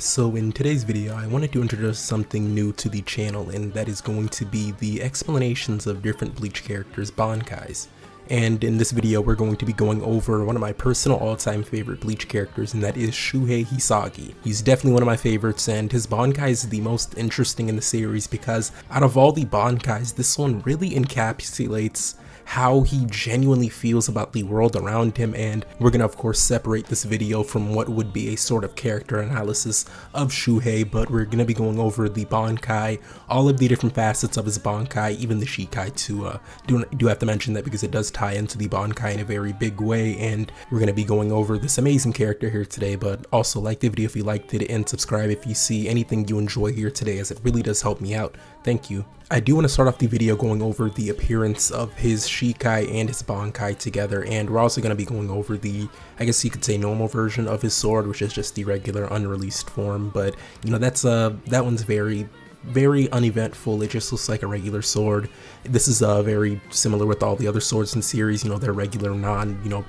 So in today's video, I wanted to introduce something new to the channel, and that is going to be the explanations of different Bleach characters' Bankais. And in this video, we're going to be going over one of my personal all-time favorite Bleach characters, and that is Shuhei Hisagi. He's definitely one of my favorites, and his Bankai is the most interesting in the series because out of all the Bankais, this one really encapsulates how he genuinely feels about the world around him. And we're gonna of course separate this video from what would be a sort of character analysis of Shuhei, but we're gonna be going over the Bankai, all of the different facets of his Bankai, even the Shikai too. Do have to mention that because it does tie into the Bankai in a very big way, and we're gonna be going over this amazing character here today. But also like the video if you liked it, and subscribe if you see anything you enjoy here today, as it really does help me out. Thank you. I do want to start off the video going over the appearance of his Shikai and his Bankai together, and we're also going to be going over the, I guess you could say, normal version of his sword, which is just the regular unreleased form. But you know, that one's very uneventful. It just looks like a regular sword. This is very similar with all the other swords in the series. You know, their regular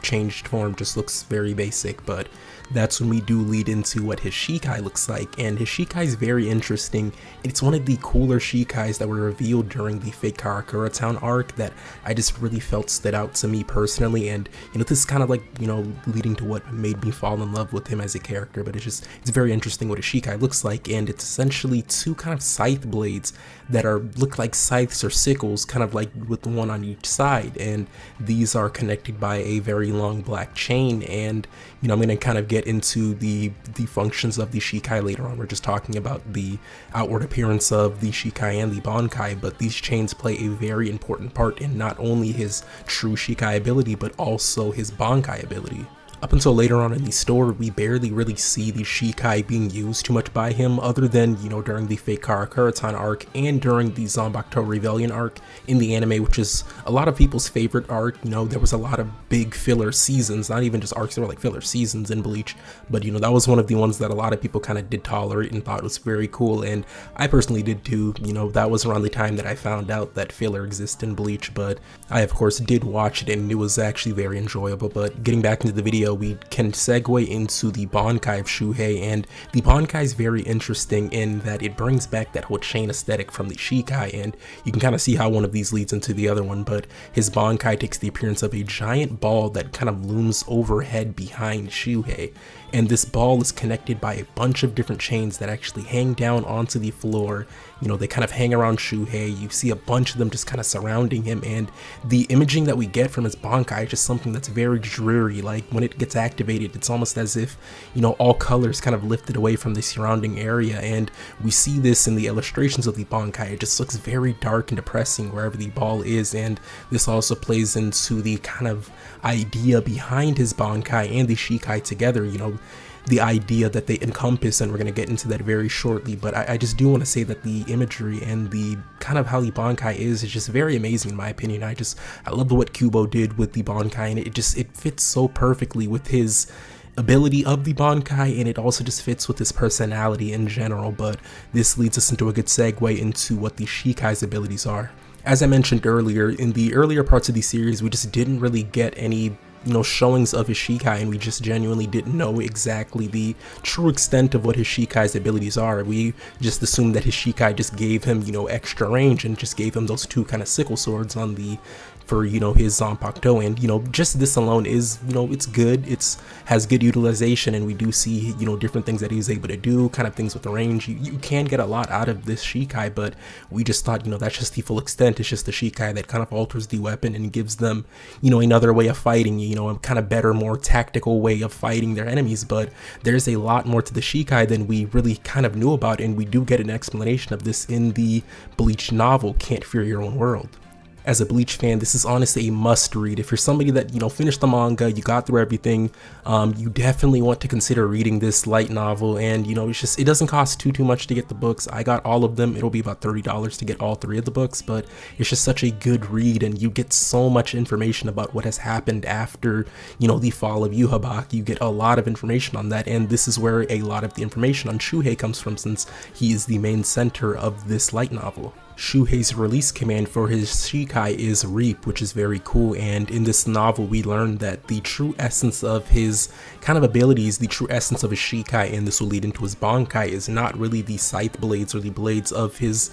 changed form just looks very basic, but that's when we do lead into what his Shikai looks like. And his Shikai is very interesting. It's one of the cooler Shikais that were revealed during the fake Karakura Town arc that I just really felt stood out to me personally. And you know, this is kind of like, you know, leading to what made me fall in love with him as a character. But it's very interesting what a Shikai looks like, and it's essentially two kind of scythe blades that look like scythes or sickles, kind of like with one on each side, and these are connected by a very long black chain. And you know, I'm going to kind of get into the functions of the Shikai later on. We're just talking about the outward appearance of the Shikai and the Bankai, but these chains play a very important part in not only his true Shikai ability but also his Bankai ability. Up until later on in the story, we barely really see the Shikai being used too much by him, other than, you know, during the fake Karakura arc and during the Zanbakuto Rebellion arc in the anime, which is a lot of people's favorite arc. You know, there was a lot of big filler seasons, not even just arcs, there were like filler seasons in Bleach, but you know, that was one of the ones that a lot of people kind of did tolerate and thought was very cool, and I personally did too. You know, that was around the time that I found out that filler exists in Bleach, but I of course did watch it and it was actually very enjoyable. But getting back into the video, we can segue into the Bankai of Shuhei, and the Bankai is very interesting in that it brings back that whole chain aesthetic from the Shikai, and you can kind of see how one of these leads into the other one. But his Bankai takes the appearance of a giant ball that kind of looms overhead behind Shuhei, and this ball is connected by a bunch of different chains that actually hang down onto the floor. You know, they kind of hang around Shuhei. You see a bunch of them just kind of surrounding him, and the imaging that we get from his Bankai is just something that's very dreary. Like when it gets activated, it's almost as if, you know, all colors kind of lifted away from the surrounding area, and we see this in the illustrations of the Bankai. It just looks very dark and depressing wherever the ball is, and this also plays into the kind of idea behind his Bankai and the Shikai together. You know, the idea that they encompass, and we're going to get into that very shortly. But I just do want to say that the imagery and the kind of how the Bankai is just very amazing in my opinion. I love what Kubo did with the Bankai, and it fits so perfectly with his ability of the Bankai, and it also just fits with his personality in general. But this leads us into a good segue into what the Shikai's abilities are. As I mentioned earlier, in the earlier parts of the series, we just didn't really get any, you know, showings of his Shikai, and we just genuinely didn't know exactly the true extent of what his Shikai's abilities are. We just assumed that his Shikai just gave him, you know, extra range and just gave him those two kind of sickle swords on for, you know, his Zanpakuto. And you know, just this alone is, you know, it's good, has good utilization, and we do see, you know, different things that he's able to do, kind of things with the range. You can get a lot out of this Shikai, but we just thought, you know, that's just the full extent. It's just the Shikai that kind of alters the weapon and gives them, you know, another way of fighting, you know, a kind of better, more tactical way of fighting their enemies. But there's a lot more to the Shikai than we really kind of knew about, and we do get an explanation of this in the Bleach novel Can't Fear Your Own World. As a Bleach fan, this is honestly a must read. If you're somebody that, you know, finished the manga, you got through everything, you definitely want to consider reading this light novel. And you know, it doesn't cost too much to get the books. I got all of them. It'll be about $30 to get all 3 of the books, but it's just such a good read, and you get so much information about what has happened after, you know, the fall of Yhwach. You get a lot of information on that, and this is where a lot of the information on Shuhei comes from, since he is the main center of this light novel. Shuhei's release command for his Shikai is Reap, which is very cool, and in this novel we learn that the true essence of his kind of abilities, the true essence of his Shikai, and this will lead into his Bankai, is not really the scythe blades or the blades of his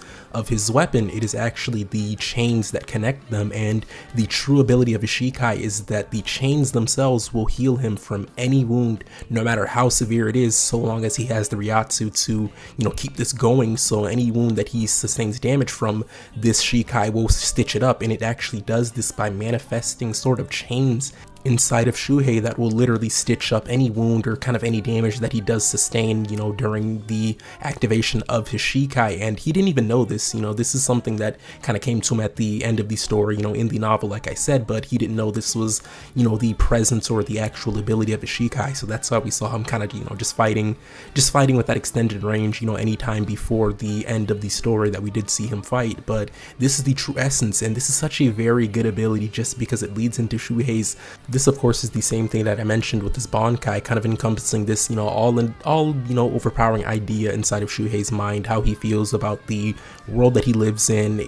weapon. It is actually the chains that connect them, and the true ability of his Shikai is that the chains themselves will heal him from any wound, no matter how severe it is, so long as he has the Ryatsu to, keep this going. So any wound that he sustains damage from, this Shikai will stitch it up, and it actually does this by manifesting sort of chains inside of Shuhei that will literally stitch up any wound or kind of any damage that he does sustain, during the activation of his Shikai. And he didn't even know this, this is something that kind of came to him at the end of the story, in the novel, like I said, but he didn't know this was, the presence or the actual ability of his Shikai. So that's why we saw him kind of, just fighting with that extended range, anytime before the end of the story that we did see him fight. But this is the true essence, and this is such a very good ability just because it leads into Shuhei's. This, of course, is the same thing that I mentioned with his Bankai, kind of encompassing this, all overpowering idea inside of Shuhei's mind, how he feels about the world that he lives in,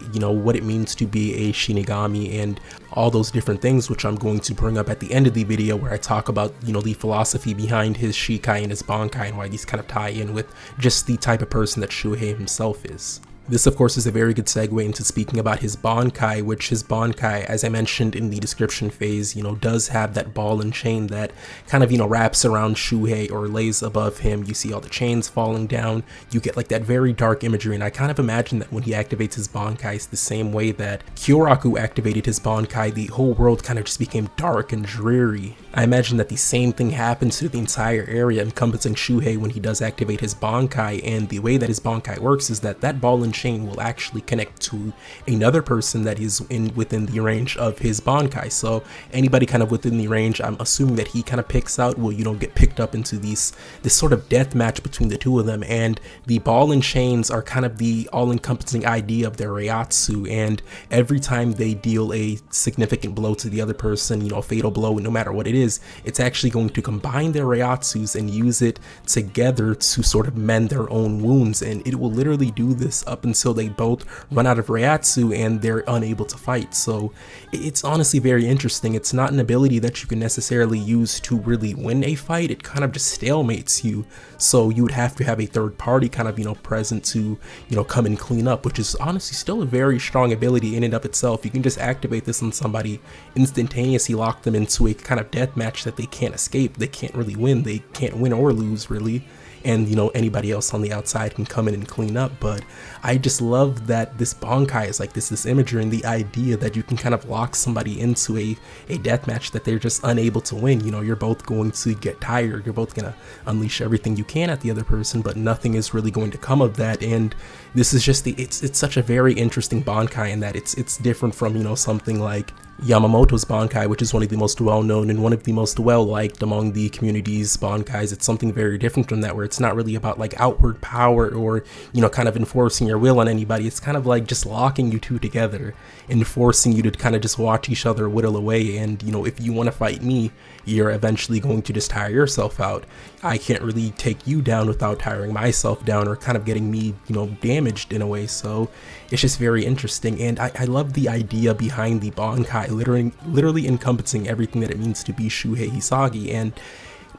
what it means to be a Shinigami, and all those different things, which I'm going to bring up at the end of the video, where I talk about, the philosophy behind his Shikai and his Bankai, and why these kind of tie in with just the type of person that Shuhei himself is. This, of course, is a very good segue into speaking about his Bankai, which his Bankai, as I mentioned in the description phase, does have that ball and chain that kind of, wraps around Shuhei or lays above him. You see all the chains falling down. You get like that very dark imagery, and I kind of imagine that when he activates his Bankai, it's the same way that Kyoraku activated his Bankai. The whole world kind of just became dark and dreary. I imagine that the same thing happens to the entire area encompassing Shuhei when he does activate his Bankai, and the way that his Bankai works is that ball and chain will actually connect to another person that is within the range of his Bankai. So anybody kind of within the range, I'm assuming that he kind of picks out, will get picked up into this sort of death match between the two of them. And the ball and chains are kind of the all-encompassing idea of their Ryatsu, and every time they deal a significant blow to the other person, a fatal blow, no matter what it is, it's actually going to combine their Ryatsus and use it together to sort of mend their own wounds. And it will literally do this up until they both run out of Ryatsu and they're unable to fight. So it's honestly very interesting. It's not an ability that you can necessarily use to really win a fight. It kind of just stalemates you. So you would have to have a third party kind of, present to, come and clean up, which is honestly still a very strong ability in and of itself. You can just activate this on somebody, instantaneously lock them into a kind of death match that they can't escape. They can't really win. They can't win or lose, really. And anybody else on the outside can come in and clean up. But I just love that this Bankai is like this imagery, and the idea that you can kind of lock somebody into a death match that they're just unable to win. You're both going to get tired, you're both gonna unleash everything you can at the other person, but nothing is really going to come of that. And this is just it's such a very interesting Bankai in that it's different from something like Yamamoto's Bankai, which is one of the most well-known and one of the most well-liked among the community's Bankais. It's something very different from that, where it's not really about like outward power or, kind of enforcing your will on anybody. It's kind of like just locking you two together and forcing you to kind of just watch each other whittle away. And, if you want to fight me, you're eventually going to just tire yourself out. I can't really take you down without tiring myself down or kind of getting me, damaged in a way. So it's just very interesting. And I love the idea behind the Bankai, literally encompassing everything that it means to be Shuhei Hisagi. And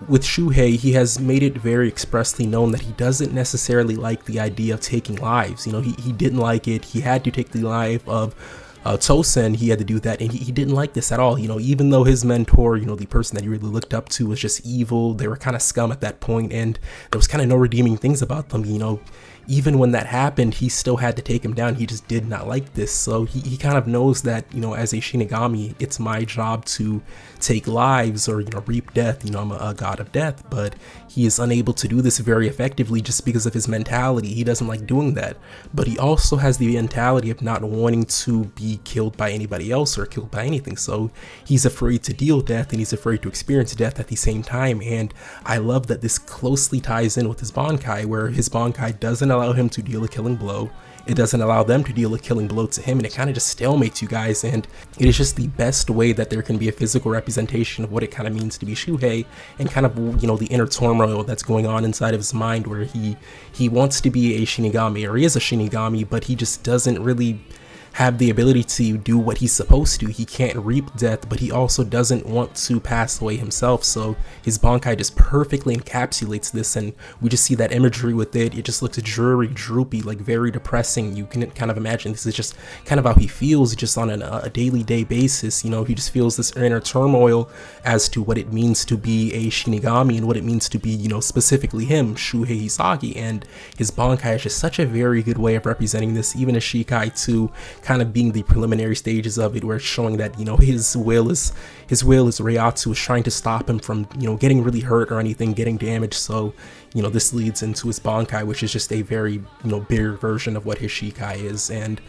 with Shuhei, he has made it very expressly known that he doesn't necessarily like the idea of taking lives. He didn't like it. He had to take the life of Tosen. He had to do that, and he didn't like this at all. Even though his mentor, the person that he really looked up to, was just evil, they were kind of scum at that point, and there was kind of no redeeming things about them. Even when that happened, he still had to take him down. He just did not like this. So he kind of knows that, as a Shinigami, it's my job to take lives or, reap death. I'm a god of death, but he is unable to do this very effectively just because of his mentality. He doesn't like doing that, but he also has the mentality of not wanting to be killed by anybody else or killed by anything. So he's afraid to deal death, and he's afraid to experience death at the same time. And I love that this closely ties in with his Bankai, where his Bankai doesn't allow him to deal a killing blow. it doesn't allow them to deal a killing blow to him, and it kind of just stalemates you guys. And it is just the best way that there can be a physical representation of what it kind of means to be Shuhei, and kind of, you know, the inner turmoil that's going on inside of his mind, where he wants to be a Shinigami, or he is a Shinigami, but he just doesn't really have the ability to do what he's supposed to. He can't reap death, but he also doesn't want to pass away himself. So his Bankai just perfectly encapsulates this, and we just see that imagery with it. It just looks dreary, droopy, like very depressing. You can kind of imagine this is just kind of how he feels just on a daily basis. You know, he just feels this inner turmoil as to what it means to be a Shinigami and what it means to be, you know, specifically him, Shuhei Hisagi. And his Bankai is just such a very good way of representing this, even as Shikai too, kind of being the preliminary stages of it, where it's showing that, you know, his will is Reiatsu is trying to stop him from, you know, getting really hurt or anything, getting damaged. So, you know, this leads into his Bankai, which is just a very, you know, bigger version of what his Shikai is. And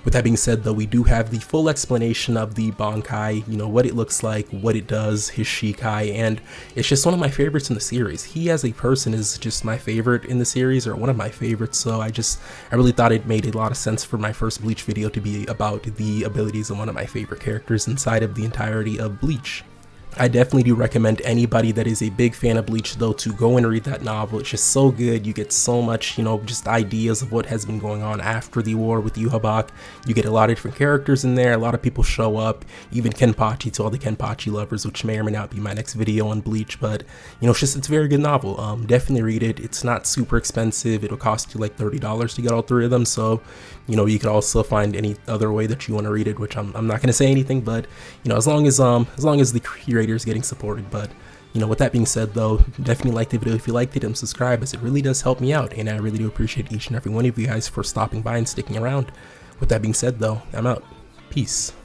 with that being said, though, we do have the full explanation of the Bankai, you know, what it looks like, what it does, his Shikai, and it's just one of my favorites in the series. He as a person is just my favorite in the series, or one of my favorites, so I really thought it made a lot of sense for my first Bleach video to be about the abilities of one of my favorite characters inside of the entirety of Bleach. I definitely do recommend anybody that is a big fan of Bleach, though, to go and read that novel. It's just so good. You get so much, you know, just ideas of what has been going on after the war with Yhwach. You get a lot of different characters in there. A lot of people show up, even Kenpachi, to all the Kenpachi lovers, which may or may not be my next video on Bleach. But, you know, it's a very good novel. Definitely read it. It's not super expensive. It'll cost you like $30 to get all 3 of them. So, you know, you could also find any other way that you want to read it, which I'm not going to say anything, but, you know, as long as the creator is getting supported. But, you know, with that being said, though, definitely like the video if you liked it, and subscribe, as it really does help me out, and I really do appreciate each and every one of you guys for stopping by and sticking around. With that being said, though, I'm out. Peace.